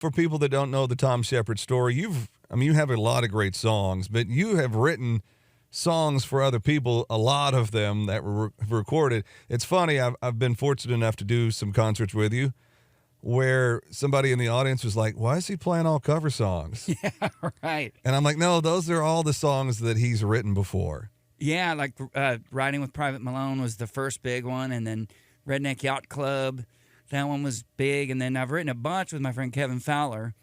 for people that don't know the Thom Shepherd story, you have a lot of great songs, but you have written songs for other people, a lot of them that were recorded. It's funny, I've been fortunate enough to do some concerts with you where somebody in the audience was like, why is he playing all cover songs? Yeah, right. And I'm like, no, those are all the songs that he's written before. Yeah, like Riding with Private Malone was the first big one, and then Redneck Yacht Club, that one was big. And then I've written a bunch with my friend Kevin Fowler,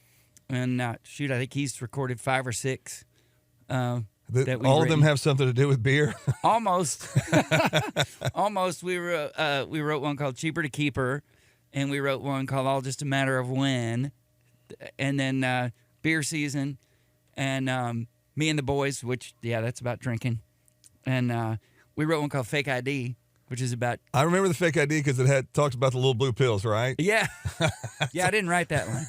and I think he's recorded 5 or 6. All of them have something to do with beer? Almost. Almost. We wrote one called Cheaper to Keep Her, and we wrote one called All Just a Matter of When, and then Beer Season, and Me and the Boys, which, yeah, that's about drinking. And we wrote one called Fake ID, which is about... I remember the Fake ID because it talks about the little blue pills, right? Yeah. Yeah, I didn't write that one.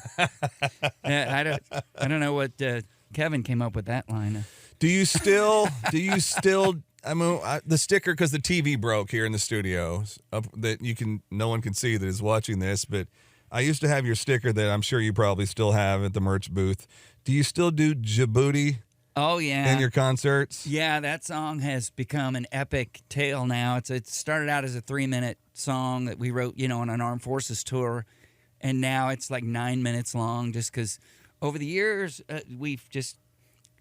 Yeah, I don't know what Kevin came up with that line. Do you still, I mean, the sticker, because the TV broke here in the studio, that no one can see that is watching this, but I used to have your sticker that I'm sure you probably still have at the merch booth. Do you still do Djibouti? Oh, yeah. In your concerts? Yeah, that song has become an epic tale now. It started out as a 3-minute song that we wrote, on an Armed Forces tour, and now it's like 9 minutes long just because over the years we've just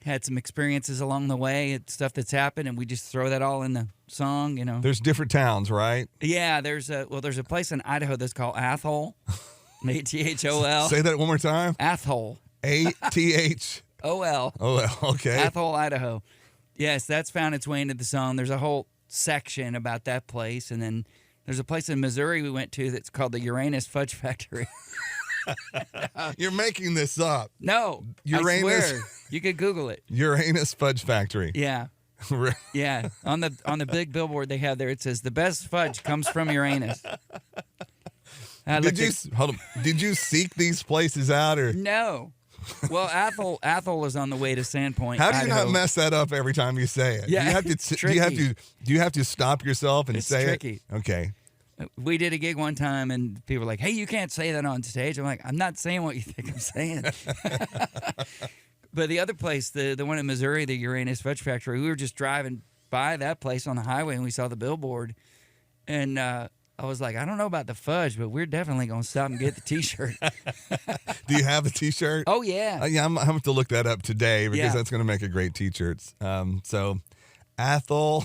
had some experiences along the way, it's stuff that's happened, and we just throw that all in the song, There's different towns, right? Yeah, there's a place in Idaho that's called Athol, A-T-H-O-L. Say that one more time. Athol. A-T-H. O-L. O-L, okay. Athol, Idaho. Yes, that's found its way into the song. There's a whole section about that place, and then there's a place in Missouri we went to that's called the Uranus Fudge Factory. You're making this up. No, Uranus. I swear. You could Google it. Uranus Fudge Factory. Yeah. Yeah. On the big billboard they have there, it says, the best fudge comes from Uranus. Did you seek these places out, or no? Well, Athol is on the way to Sandpoint. How do you Idaho. not mess that up every time you say it? Yeah, do you have to stop yourself and say tricky. it? Okay. We did a gig one time, and people were like, "Hey, you can't say that on stage." I'm like, "I'm not saying what you think I'm saying." But the other place, the one in Missouri, the Uranus Fudge Factory, we were just driving by that place on the highway, and we saw the billboard, and I was like, I don't know about the fudge, but we're definitely going to stop and get the T-shirt. Do you have the T-shirt? Oh, yeah. Yeah, I'm going to have to look that up today because that's going to make a great T-shirt. So, Athol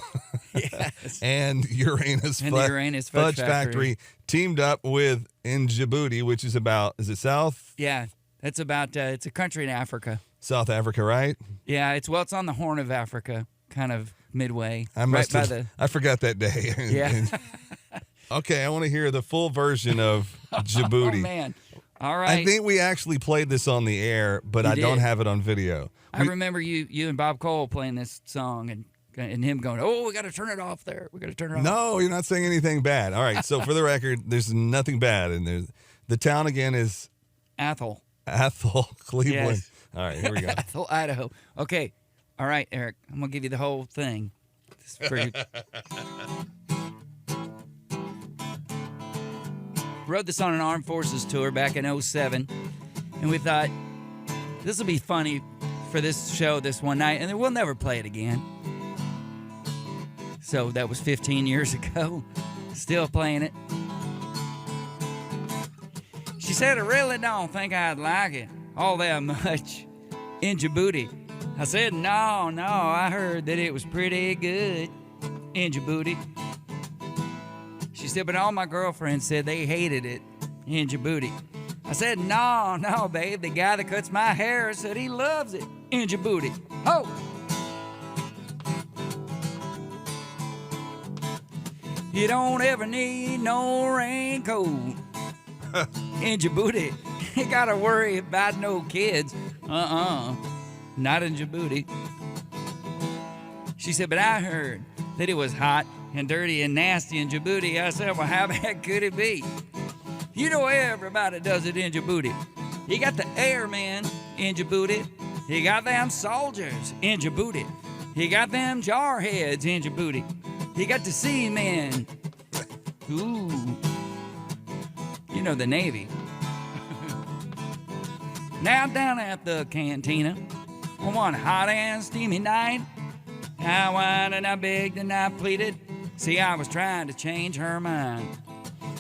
yes. and Uranus Fudge Factory teamed up with in Djibouti, which is it South? Yeah, it's about, it's a country in Africa. South Africa, right? Yeah, it's on the Horn of Africa, kind of midway. I forgot that day. Yeah. Okay, I want to hear the full version of Djibouti. Oh, man. All right. I think we actually played this on the air, but I don't have it on video. I remember you and Bob Cole playing this song and him going, oh, we got to turn it off there. We got to turn it off. No, you're not saying anything bad. All right, so for the record, there's nothing bad. And the town again is? Athol, Cleveland. Yes. All right, here we go. Athol, Idaho. Okay. All right, Eric, I'm going to give you the whole thing. This is for you. Wrote this on an Armed Forces tour back in 2007, and we thought this will be funny for this show this one night, and then we'll never play it again. So that was 15 years ago. Still playing it. She said, I really don't think I'd like it all that much in Djibouti. I said, no, I heard that it was pretty good in Djibouti. She said, but all my girlfriends said they hated it in Djibouti. I said, no, babe. The guy that cuts my hair said he loves it in Djibouti. Oh! You don't ever need no raincoat in Djibouti. You gotta worry about no kids. Not in Djibouti. She said, but I heard that it was hot and dirty and nasty in Djibouti. I said, well, how bad could it be? You know everybody does it in Djibouti. You got the airmen in Djibouti. You got them soldiers in Djibouti. You got them jarheads in Djibouti. You got the seamen. Ooh. You know the Navy. Now down at the cantina, on one hot and steamy night, I whined and I begged and I pleaded. See, I was trying to change her mind.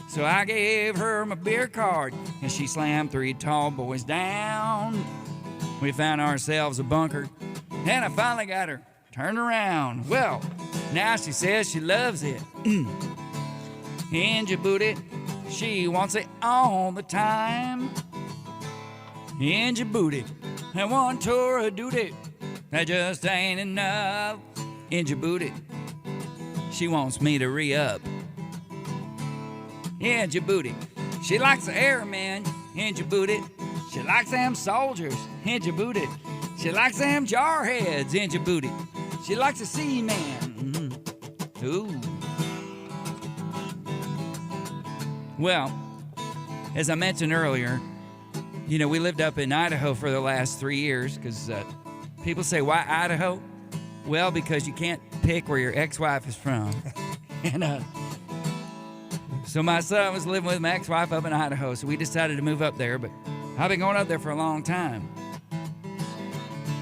So I gave her my beer card, and she slammed 3 tall boys down. We found ourselves a bunker, and I finally got her turned around. Well, now she says she loves it. In Djibouti, she wants it all the time. In Djibouti, and one tour of duty, that just ain't enough. In Djibouti, she wants me to re-up. In Djibouti, she likes the airmen. In Djibouti, she likes them soldiers. In Djibouti, she likes them jarheads. In Djibouti, she likes the seaman. Ooh. Well, as I mentioned earlier, you know, we lived up in Idaho for the last 3 years because people say, why Idaho? Well, because you can't pick where your ex-wife is from. And so my son was living with my ex-wife up in Idaho, so we decided to move up there, but I've been going up there for a long time.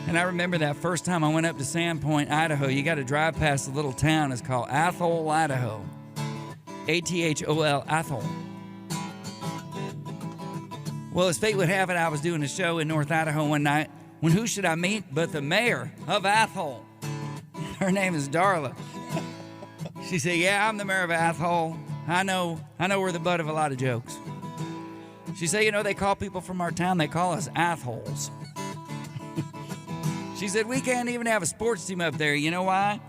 And I remember that first time I went up to Sandpoint, Idaho, you got to drive past a little town. It's called Athol, Idaho. Athol, Athol. Well, as fate would have it, I was doing a show in North Idaho one night when who should I meet but the mayor of Athol. Her name is Darla. She said, yeah, I'm the mayor of Athol. I know we're the butt of a lot of jokes. She said, you know, they call people from our town, they call us Athols. She said, we can't even have a sports team up there. You know why?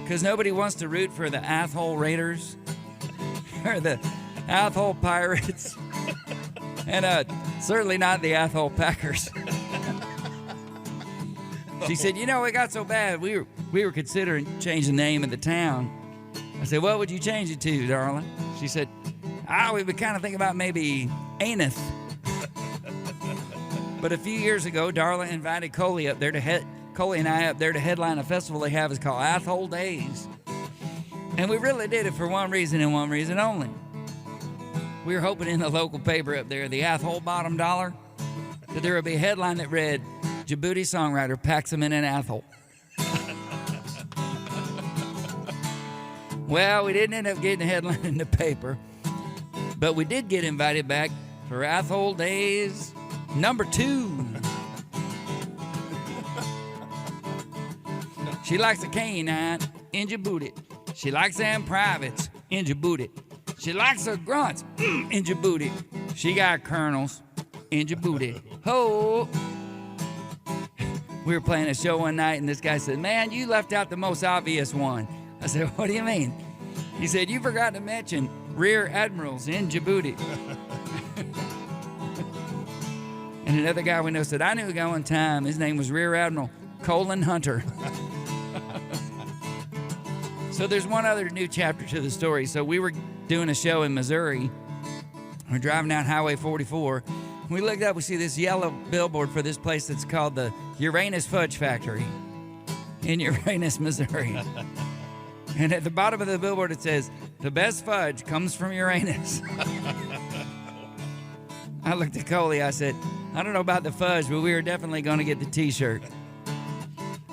Because nobody wants to root for the Athol Raiders or the Athol Pirates. And certainly not the Athol Packers. She said, you know, it got so bad, we were considering changing the name of the town. I said, what would you change it to, darling? She said, we've been kind of thinking about maybe Aneth. But a few years ago, Darla invited Coley and I up there to headline a festival they have. It's called Athol Days. And we really did it for one reason and one reason only. We were hoping in the local paper up there, the Athol Bottom Dollar, that there would be a headline that read, Djibouti songwriter packs him in an Athol. Well, we didn't end up getting a headline in the paper, but we did get invited back for Athol Days number 2. She likes a canine in Djibouti. She likes them privates in Djibouti. She likes her grunts in Djibouti. She got colonels in Djibouti. Ho! We were playing a show one night, and this guy said, man, you left out the most obvious one. I said, what do you mean? He said, you forgot to mention rear admirals in Djibouti. And another guy we know said, I knew a guy one time. His name was Rear Admiral Colin Hunter. So there's one other new chapter to the story. So we were doing a show in Missouri. We're driving down Highway 44. We looked up, we see this yellow billboard for this place that's called the Uranus Fudge Factory in Uranus, Missouri. And at the bottom of the billboard it says, the best fudge comes from Uranus. I looked at Coley, I said, I don't know about the fudge, but we are definitely going to get the t-shirt.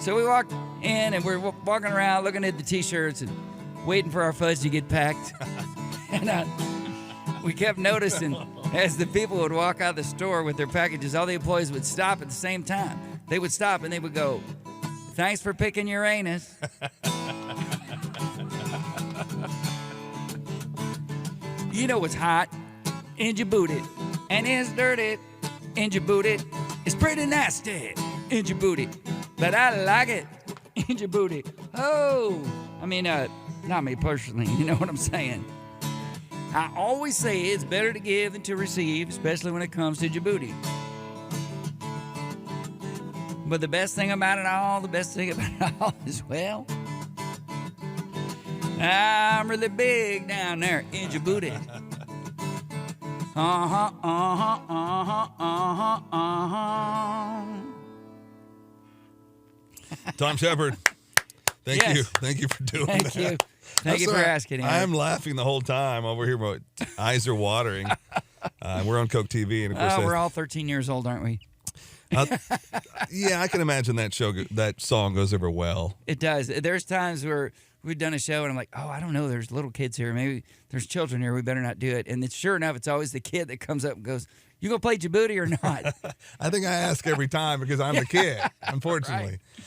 So we walked in and we're walking around looking at the t-shirts and waiting for our fudge to get packed. And we kept noticing as the people would walk out of the store with their packages, all the employees would stop at the same time. They would stop and they would go, thanks for picking Uranus. You know what's hot in Djibouti and it's dirty in Djibouti. It's pretty nasty in Djibouti, but I like it in Djibouti. Oh, I mean, not me personally, you know what I'm saying. I always say it's better to give than to receive, especially when it comes to Djibouti. But the best thing about it all, is, well, I'm really big down there in Djibouti. Thom Shepherd, thank Yes. you. Thank you for doing Thank that. you. Thank you for asking. Andy. I'm laughing the whole time over here. My eyes are watering. We're on Coke TV, and of course, We're all 13 years old, aren't we? Yeah, I can imagine that song goes over well. It does. There's times where we've done a show and I'm like, oh, I don't know. There's little kids here. Maybe there's children here. We better not do it. And it's, sure enough, it's always the kid that comes up and goes, you gonna play Djibouti or not? I think I ask every time because I'm the kid, unfortunately. Right.